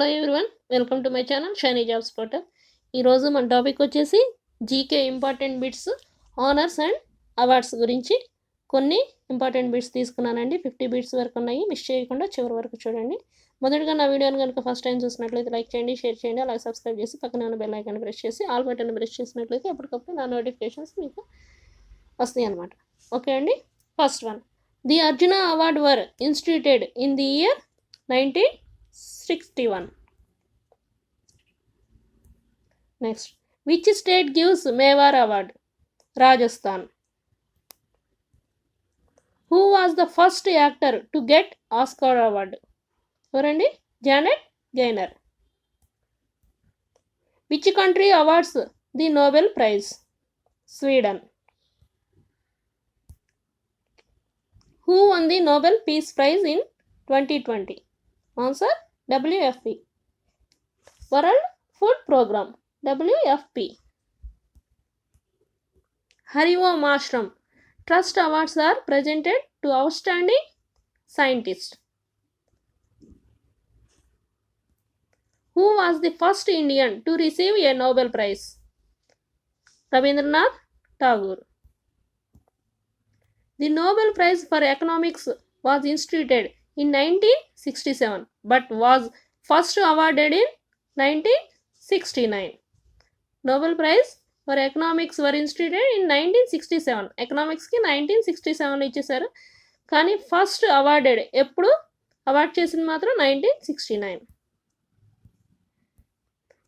Hello everyone, welcome to my channel shiny jobs portal. ఈరోజు మన topic వచ్చేసి GK important bits, honours and awards గురించి కొన్ని important bits తీసుకున్నానండి. 50 బిట్స్ వరకు ఉన్నాయి, మిస్ చేయకుండా చివరి వరకు చూడండి. మొదటిగా నా వీడియోని కనుక ఫస్ట్ టైం చూసినట్లయితే లైక్ చేయండి, షేర్ చేయండి, అలాగే సబ్స్క్రైబ్ చేసి పక్కన ఉన్న బెల్ ఐకాన్ ప్రెస్ చేసి ఆల్ బటన్ ప్రెస్ చేసినట్లయితే అప్పటికప్పుడు నా నోటిఫికేషన్స్ మీకు వస్తాయి అన్నమాట. ఓకే అండి. First one, the Arjuna award were ఇన్స్టిట్యూటెడ్ in the year 1961. Next, which state gives Mewar Award? Rajasthan. Who was the first actor to get Oscar Award? Orandi Janet Gaynor. Which country awards the Nobel Prize? Sweden. Who won the Nobel Peace Prize in 2020? Answer, WFP. World Food Program, WFP. Hari Om Ashram Trust Awards are presented to outstanding scientists. Who was the first Indian to receive a Nobel Prize? Rabindranath Tagore. The Nobel Prize for Economics was instituted in 1967 but was first awarded in 1969. Nobel Prize for Economics were instituted in 1967. Economics ki 1967 ఇచ్చేసారు, కానీ first awarded ఎప్పుడు award చేసింది మాత్రం 1969.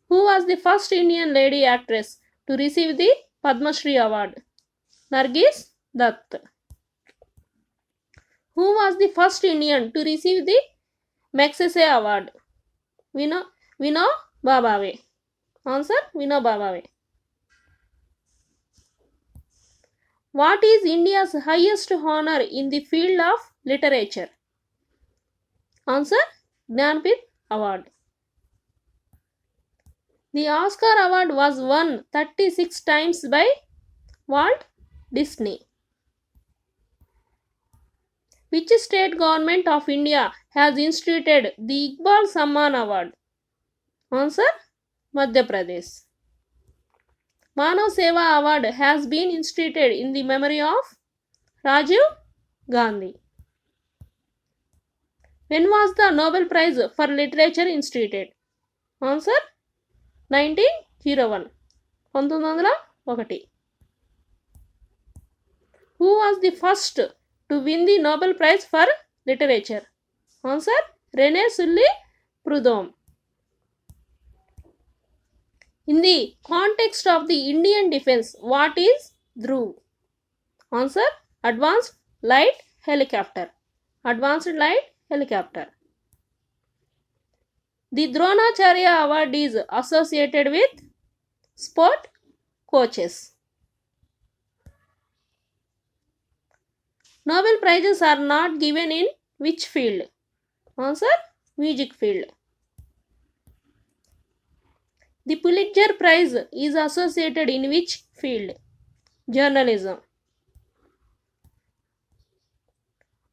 Who was the first Indian lady actress to receive the Padma Shri Award? Nargis Dutt. Who was the first Indian to receive the Magsaysay Award? Vinoba Bhave. Answer, Vinoba Bhave. What is India's highest honor in the field of literature? Answer, Jnanpith Award. The Oscar Award was won 36 times by Walt Disney. Which state government of India has instituted the Iqbal Samman Award? Answer, Madhya Pradesh. Manav Seva Award has been instituted in the memory of Rajiv Gandhi. When was the Nobel Prize for Literature instituted? Answer, 1901. 1901. Who was the first to win the Nobel Prize for Literature? Answer, René Sully Prudhomme. In the context of the Indian defense, what is Dhruv? Answer, Advanced Light Helicopter. Advanced Light Helicopter. The Dronacharya Award is associated with sport coaches. Nobel Prizes are not given in which field? Answer, music field. The Pulitzer Prize is associated in which field? Journalism.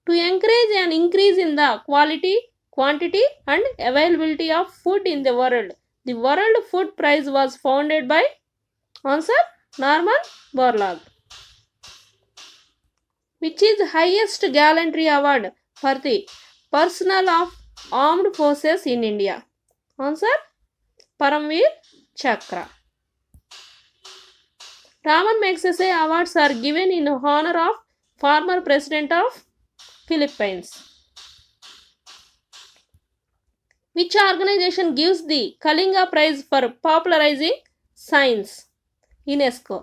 To encourage an increase in the quality, quantity and availability of food in the world, the World Food Prize was founded by? Answer, Norman Borlaug. Which is the highest gallantry award for the personnel of armed forces in India? Answer, Paramveer Chakra. Raman Magsaysay Awards are given in honor of former president of Philippines. Which organization gives the Kalinga Prize for popularizing science? UNESCO.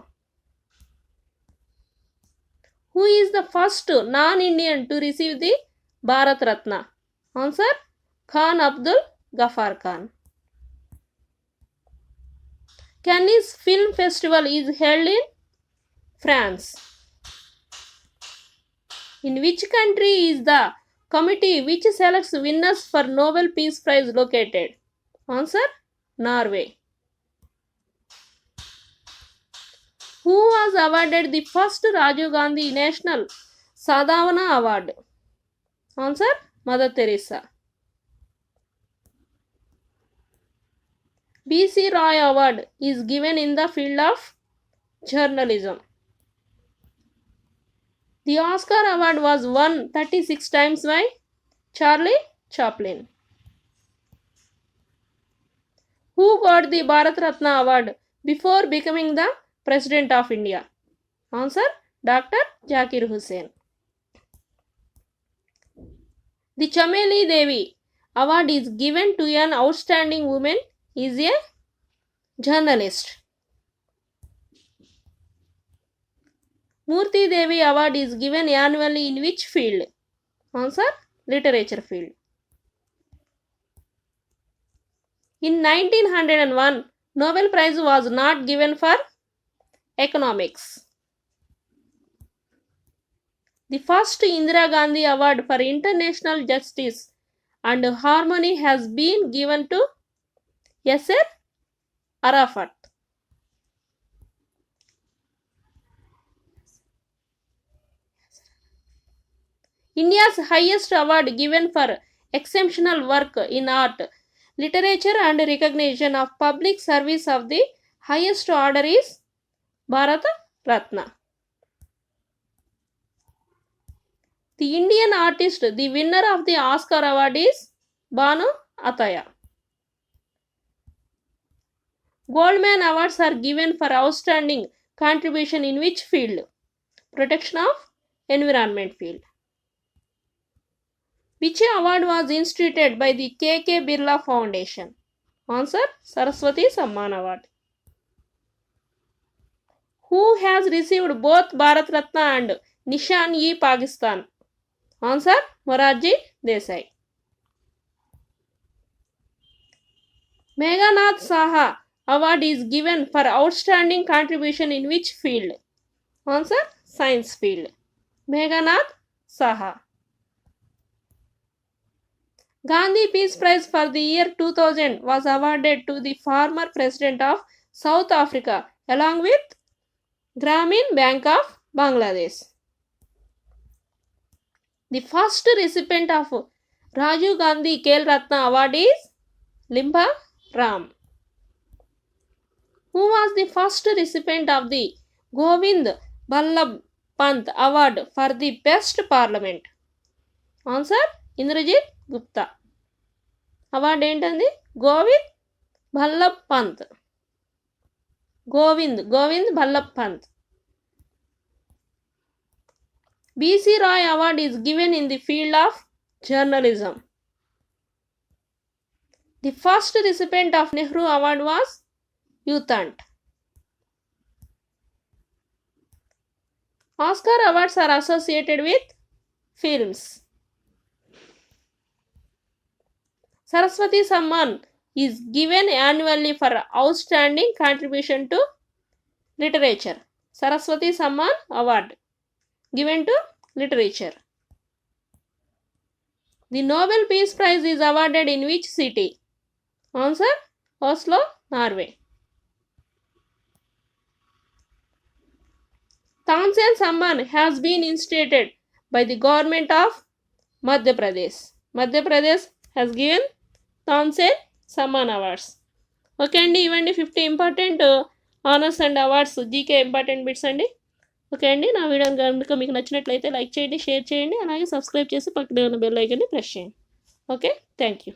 Who is the first non-Indian to receive the Bharat Ratna? Answer, Khan Abdul Ghaffar Khan. Cannes Film Festival is held in France. In which country is the committee which selects winners for Nobel Peace Prize located? Answer, Norway. Who was awarded the first Rajiv Gandhi National Sadhavana Award? Answer, Mother Teresa. BC Roy Award is given in the field of journalism. The Oscar Award was won 36 times by Charlie Chaplin. Who got the Bharat Ratna Award before becoming the President of India? Answer: Dr. Zakir Hussain. The Chameli Devi Award is given to an outstanding woman is a journalist. Murthy Devi Award is given annually in which field? Answer: literature field. In 1901, Nobel Prize was not given for economics. The first Indira Gandhi Award for International Justice and Harmony has been given to Yasser Arafat. India's highest award given for exceptional work in art, literature and recognition of public service of the highest order is Bharat Ratna. The Indian artist, the winner of the Oscar Award is Banu Ataya. Goldman Awards are given for outstanding contribution in which field? Protection of environment field. Which award was instituted by the KK Birla Foundation? Answer: Saraswati Samman Award. Who has received both Bharat Ratna and Nishan-e-Pakistan? Answer: Morarji Desai. Meghnad Saha Award is given for outstanding contribution in which field? Answer: science field. Meghnad Saha. Gandhi Peace Prize for the year 2000 was awarded to the former president of South Africa along with Grameen Bank of Bangladesh. The first recipient of Rajiv Gandhi Khel Ratna Award is Limba Ram. Who was the first recipient of the Govind Ballabh Pant Award for the Best Parliament? Answer: Indrajit Gupta. Award ఏంటండి? Govind Ballabh Pant. Govind Ballabh Pant. BC Roy Award is given in the field of journalism. The first recipient of Nehru Award was Youthant. Oscar awards are associated with films. Saraswati Samman is given annually for outstanding contribution to literature. Saraswati Samman Award given to literature. The Nobel Peace Prize is awarded in which city? Answer: Oslo, Norway. Tansen Samman has been instituted by the government of Madhya Pradesh. Madhya Pradesh has given Tansen Samman Awards. Okay అండి, ఇవ్వండి 50 important honours and awards GK important bits అండి. Okay అండి, నా video కనుక మీకు నచ్చినట్లయితే like చేయండి, share చేయండి, అలాగే సబ్స్క్రైబ్ చేసి పక్కనే ఉన్న బెల్ ఐకాన్ని ప్రెస్ చేయండి. Okay, thank you.